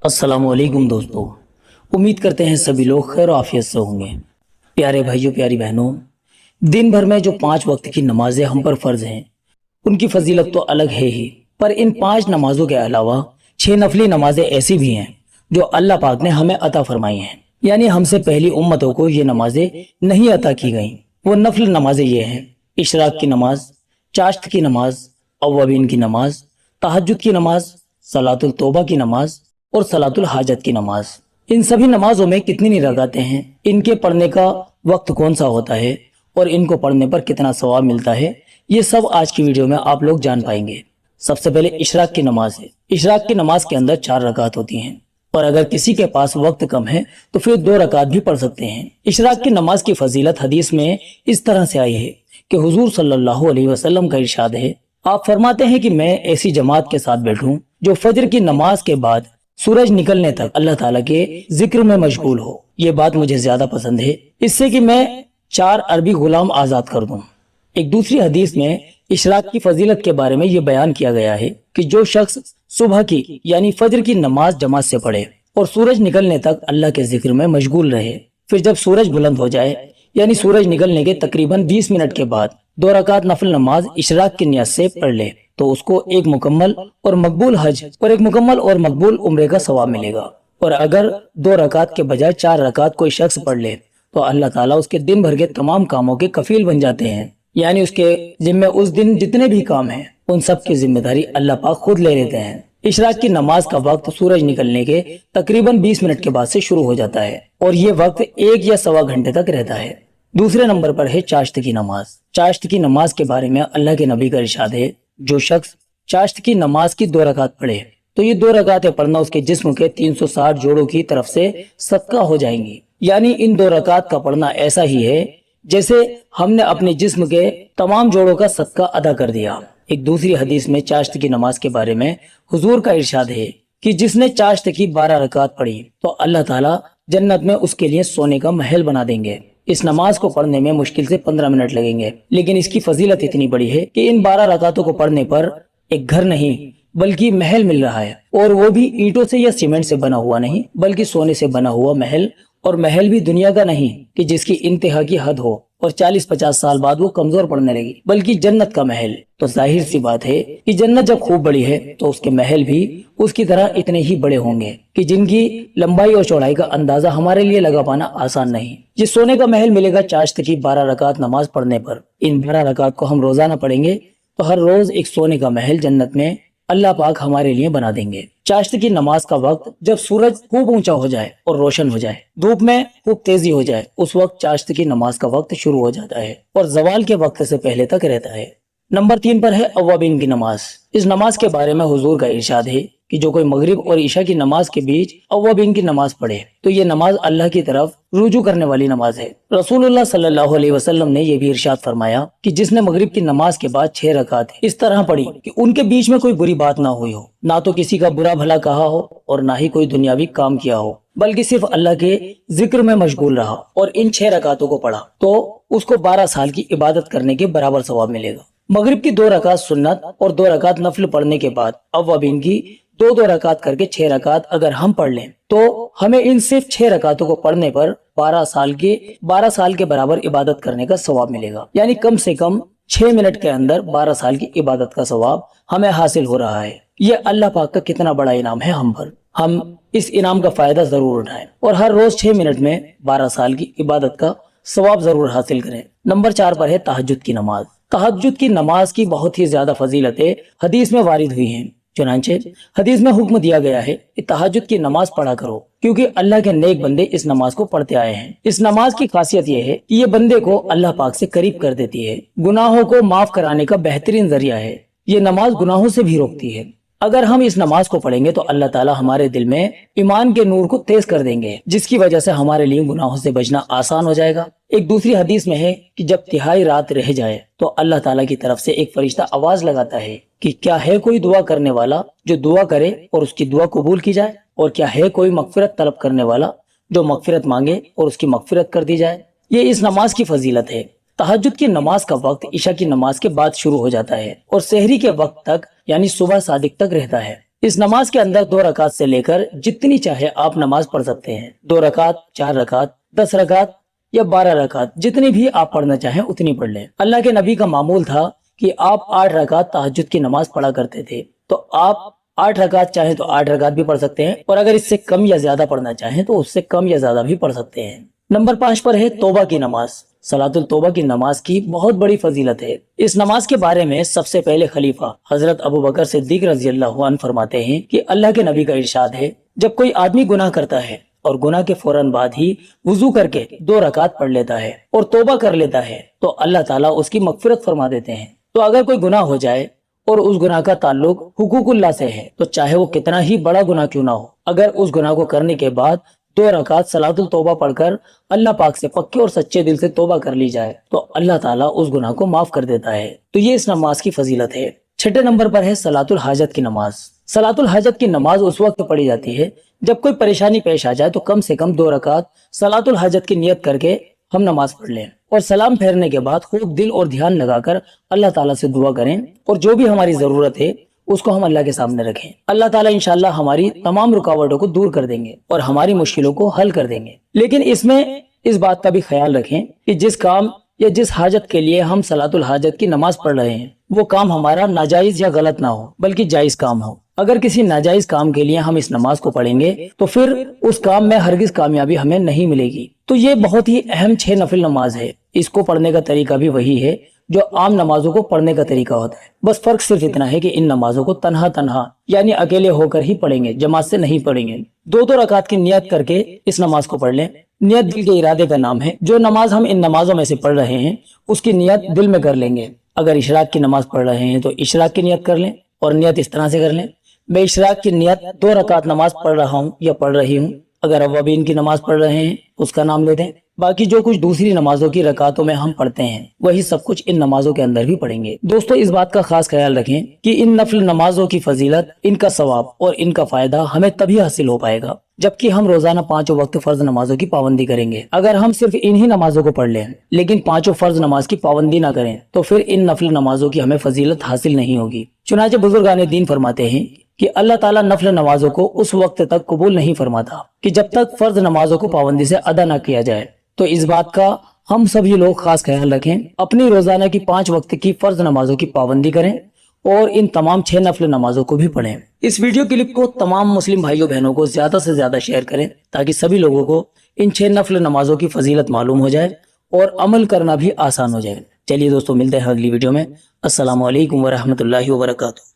अस्सलाम वालेकुम दोस्तों। उम्मीद करते हैं सभी लोग खैर आफियत से होंगे। प्यारे भाइयों प्यारी बहनों, दिन भर में जो 5 वक्त की नमाजें हम पर फर्ज हैं उनकी फजीलत तो अलग है ही, पर इन 5 नमाजों के अलावा 6 नफली नमाजें ऐसी भी हैं जो अल्लाह पाक ने हमें अता फरमाई हैं। यानी हमसे पहली उम्मतों को ये नमाजें नहीं अता की गईं। वो नफल नमाजें ये हैं: इशराक की नमाज, चाश्त की नमाज, अव्वाबीन की नमाज, तहज्जुद की नमाज, सलातुल तौबा की नमाज और सलातुल हाजत की नमाज। इन सभी नमाजों में कितनी रकातें हैं, इनके पढ़ने का वक्त कौन सा होता है और इनको पढ़ने पर कितना सवाब मिलता है, ये सब आज की वीडियो में आप लोग जान पाएंगे। सबसे पहले इशराक की नमाज है। इशराक की नमाज के अंदर 4 रकात होती हैं और अगर किसी के पास वक्त कम है तो फिर 2 रकात भी पढ़ सकते हैं। इशराक की नमाज की फजीलत हदीस में इस तरह से आई है कि हुजूर सल्लल्लाहु अलैहि वसल्लम का इरशाद है, आप फरमाते हैं कि मैं ऐसी जमात के साथ बैठूं जो फजर की नमाज के बाद सूरज निकलने तक अल्लाह ताला के जिक्र में मशगूल हो। ये बात मुझे ज्यादा पसंद है, इससे कि मैं 4 अरबी गुलाम आजाद कर दूं। एक दूसरी हदीस में इशराक की फजीलत के बारे में ये बयान किया गया है कि जो शख्स सुबह की यानी फजर की नमाज जमात से पढ़े और सूरज निकलने तक अल्लाह के जिक्र में मशगूल रहे, फिर जब सूरज बुलंद हो जाए यानी सूरज निकलने के तकरीबन 20 मिनट के बाद 2 रकात नफल नमाज इशराक की नियत से पढ़ ले तो उसको एक मुकम्मल और मकबूल हज और एक मुकम्मल और मकबूल उम्रे का सवाब मिलेगा। और अगर 2 रकात के बजाय 4 रकात कोई शख्स पढ़ ले तो अल्लाह ताला उसके दिन भर के तमाम कामों के कफील बन जाते हैं। यानी उसके जिम्मे उस दिन जितने भी काम हैं उन सब की जिम्मेदारी अल्लाह पाक खुद ले लेते हैं। इशराक की नमाज का वक्त सूरज निकलने के तकरीबन 20 मिनट के बाद से शुरू हो जाता है और ये वक्त 1 या सवा घंटे तक रहता है। दूसरे नंबर पर है चाश्त की नमाज। चाश्त की नमाज के बारे में अल्लाह के नबी का इरशाद है, जो शख्स चाश्त की नमाज की 2 रकात पढ़े तो ये 2 रकातें पढ़ना उसके जिस्म के 360 जोड़ों की तरफ से सदका हो जाएंगी। यानी इन 2 रकात का पढ़ना ऐसा ही है जैसे हमने अपने जिस्म के तमाम जोड़ों का सदका अदा कर दिया। एक दूसरी हदीस में चाश्त की नमाज के बारे में हुजूर का इरशाद है कि जिसने चाश्त की 12 रकात पढ़ी तो अल्लाह ताला जन्नत में उसके लिए सोने का महल बना देंगे। इस नमाज को पढ़ने में मुश्किल से 15 मिनट लगेंगे, लेकिन इसकी फजीलत इतनी बड़ी है कि इन 12 रकातों को पढ़ने पर एक घर नहीं बल्कि महल मिल रहा है, और वो भी ईंटों से या सीमेंट से बना हुआ नहीं बल्कि सोने से बना हुआ महल। और महल भी दुनिया का नहीं कि जिसकी इंतहा की हद हो और 40-50 साल बाद वो कमजोर पड़ने लगी, बल्कि जन्नत का महल। तो जाहिर सी बात है कि जन्नत जब खूब बड़ी है तो उसके महल भी उसकी तरह इतने ही बड़े होंगे कि जिनकी लंबाई और चौड़ाई का अंदाजा हमारे लिए लगा पाना आसान नहीं। ये सोने का महल मिलेगा चाश्त की 12 रकात नमाज पढ़ने पर। इन 12 रकात को हम रोजाना पढ़ेंगे तो हर रोज एक सोने का महल जन्नत में अल्लाह पाक हमारे लिए बना देंगे। चाश्त की नमाज का वक्त जब सूरज खूब ऊंचा हो जाए और रोशन हो जाए, धूप में खूब तेजी हो जाए, उस वक्त चाश्त की नमाज का वक्त शुरू हो जाता है और जवाल के वक्त से पहले तक रहता है। नंबर 3 पर है अव्वाबीन की नमाज। इस नमाज के बारे में हुजूर का इरशाद है कि जो कोई मगरिब और ईशा की नमाज के बीच अव्वाबीन की नमाज पढ़े तो ये नमाज अल्लाह की तरफ रुजू करने वाली नमाज है। रसूलुल्लाह सल्लल्लाहु अलैहि वसल्लम ने यह भी इरशाद फरमाया कि जिसने मगरिब की नमाज के बाद 6 रकात इस तरह पढ़ी कि उनके बीच में कोई बुरी बात ना हुई हो, ना तो किसी का बुरा भला कहा हो और ना ही कोई दुनियावी काम किया हो, बल्कि सिर्फ अल्लाह के जिक्र में मशगूल रहा और इन 6 रकातों को पढ़ा तो उसको 12 साल की इबादत करने के बराबर सवाब मिलेगा। मगरिब की 2 रकात सुन्नत और 2 रकात नफल पढ़ने के बाद अव्वाबीन की 2-2 रकात करके 6 रकात अगर हम पढ़ लें तो हमें इन सिर्फ 6 रकातों को पढ़ने पर 12 साल के बराबर इबादत करने का सवाब मिलेगा। यानी कम से कम 6 मिनट के अंदर 12 साल की इबादत का सवाब हमें हासिल हो रहा है। ये अल्लाह पाक का कितना बड़ा इनाम है हम पर। हम इस इनाम का फायदा जरूर उठाएं और हर रोज 6 मिनट में 12 साल की इबादत का सवाब जरूर हासिल करें। नंबर 4 पर है तहज्जुद की नमाज। तहज्जुद की नमाज की बहुत ही ज्यादा फजीलतें हदीस में वारिद हुई हैं। चुनांचे हदीस में हुक्म दिया गया है कि तहज्जुद की नमाज पढ़ा करो, क्योंकि अल्लाह के नेक बंदे इस नमाज को पढ़ते आए हैं। इस नमाज की खासियत यह है कि ये बंदे को अल्लाह पाक से करीब कर देती है, गुनाहों को माफ कराने का बेहतरीन जरिया है। ये नमाज गुनाहों से भी रोकती है। अगर हम इस नमाज को पढ़ेंगे तो अल्लाह ताला हमारे दिल में ईमान के नूर को तेज कर देंगे, जिसकी वजह से हमारे लिए गुनाहों से बचना आसान हो जाएगा। एक दूसरी हदीस में है कि जब तिहाई रात रह जाए तो अल्लाह ताला की तरफ से एक फरिश्ता आवाज लगाता है कि क्या है कोई दुआ करने वाला जो दुआ करे और उसकी दुआ कबूल की जाए, और क्या है कोई मगफिरत तलब करने वाला जो मगफिरत मांगे और उसकी मगफिरत कर दी जाए। ये इस नमाज की फजीलत है। तहज्जुद की नमाज का वक्त ईशा की नमाज के बाद शुरू हो जाता है और सहरी के वक्त तक यानी सुबह सादिक तक रहता है। इस नमाज के अंदर 2 रकात से लेकर जितनी चाहे आप नमाज पढ़ सकते हैं। 2 रकात, 4 रकात, 10 रकात या 12 रकात, जितनी भी आप पढ़ना चाहें उतनी पढ़ लें। अल्लाह के नबी का मामूल था कि आप 8 रकात तहज्जुद की नमाज पढ़ा करते थे, तो आप 8 रकात चाहें तो 8 रकात भी पढ़ सकते हैं, और अगर इससे कम या ज्यादा पढ़ना चाहें तो उससे कम या ज्यादा भी पढ़ सकते हैं। नंबर 5 पर है तौबा की नमाज। सलातुल तौबा की नमाज की बहुत बड़ी फजीलत है। इस नमाज के बारे में सबसे पहले खलीफा हजरत अबू बकर सिद्दीक रज़ी अल्लाहु अन्हु फरमाते हैं कि अल्लाह के नबी का इरशाद है, जब कोई आदमी गुनाह करता है और गुनाह के फौरन बाद ही वुजू करके 2 रकात पढ़ लेता है और तौबा कर लेता है तो अल्लाह ताला उसकी मगफिरत फरमा देते हैं। तो अगर कोई गुनाह हो जाए और उस गुनाह का ताल्लुक हुकूकुल्लाह से है, तो चाहे वो कितना ही बड़ा गुनाह क्यों ना हो, अगर उस गुनाह को करने के बाद 2 रकात सलातुल तौबा पढ़कर अल्लाह पाक से पक्के और सच्चे दिल से तौबा कर ली जाए तो अल्लाह ताला उस गुनाह को माफ कर देता है। तो ये इस नमाज की फजीलत है। 6 नंबर पर है सलातुल हाजत की नमाज। सलातुल हाजत की नमाज उस वक्त पढ़ी जाती है जब कोई परेशानी पेश आ जाए, तो कम से कम 2 रकात सलातुल हाजत की नियत करके हम नमाज पढ़ लें और सलाम फेरने के बाद खूब दिल और ध्यान लगाकर अल्लाह ताला से दुआ करें और जो भी हमारी जरूरत है उसको हम अल्लाह के सामने रखें। अल्लाह ताला इंशाअल्लाह हमारी तमाम रुकावटों को दूर कर देंगे और हमारी मुश्किलों को हल कर देंगे। लेकिन इसमें इस बात का भी ख्याल रखें कि जिस काम या जिस हाजत के लिए हम सलातुल हाजत की नमाज पढ़ रहे हैं वो काम हमारा नाजायज या गलत ना हो, बल्कि जायज काम हो। अगर किसी नाजायज काम के लिए हम इस नमाज को पढ़ेंगे तो फिर उस काम में हरगिज कामयाबी हमें नहीं मिलेगी। तो ये बहुत ही अहम 6 नफिल नमाज है। इसको पढ़ने का तरीका भी वही है जो आम नमाजों को पढ़ने का तरीका होता है। बस फर्क सिर्फ इतना है कि इन नमाजों को तन्हा तन्हा यानी अकेले होकर ही पढ़ेंगे, जमात से नहीं पढ़ेंगे। 2 रकात की नियत करके इस नमाज को पढ़ लें। नियत दिल के इरादे का नाम है। जो नमाज हम इन नमाजों में से पढ़ रहे हैं उसकी नियत दिल में कर लेंगे। अगर इशराक की नमाज पढ़ रहे हैं तो इशराक की नियत कर लें और नियत इस तरह से कर लें, मैं इशराक की नियत 2 रकात नमाज पढ़ रहा हूँ या पढ़ रही हूँ। अगर अव्वाबीन की नमाज पढ़ रहे हैं उसका नाम ले दें। बाकी जो कुछ दूसरी नमाजों की रकातों में हम पढ़ते हैं वही सब कुछ इन नमाजों के अंदर भी पढ़ेंगे। दोस्तों, इस बात का खास ख्याल रखें कि इन नफल नमाजों की फजीलत, इनका सवाब और इनका फायदा हमें तभी हासिल हो पाएगा जबकि हम रोजाना 5 वक्त फर्ज नमाजों की पाबंदी करेंगे। अगर हम सिर्फ इन्हीं नमाजों को पढ़ लें लेकिन 5 फर्ज नमाज की पाबंदी ना करें तो फिर इन नफल नमाजों की हमें फजीलत हासिल नहीं होगी। चुनांचे बुजुर्गान दीन फरमाते हैं कि अल्लाह ताला नफल नमाजों को उस वक्त तक कबूल नहीं फरमाता कि जब तक फर्ज नमाजों को पाबंदी से अदा न किया जाए। तो इस बात का हम सभी लोग खास ख्याल रखें, अपनी रोजाना की 5 वक्त की फर्ज नमाजों की पाबंदी करें और इन तमाम 6 नफल नमाजों को भी पढ़ें। इस वीडियो क्लिप को तमाम मुस्लिम भाइयों बहनों को ज्यादा से ज्यादा शेयर करें ताकि सभी लोगों को इन 6 नफल नमाजों की फजीलत मालूम हो जाए और अमल करना भी आसान हो जाए। चलिए दोस्तों, मिलते हैं अगली वीडियो में। अस्सलामु अलैकुम व रहमतुल्लाहि व बरकातुहू।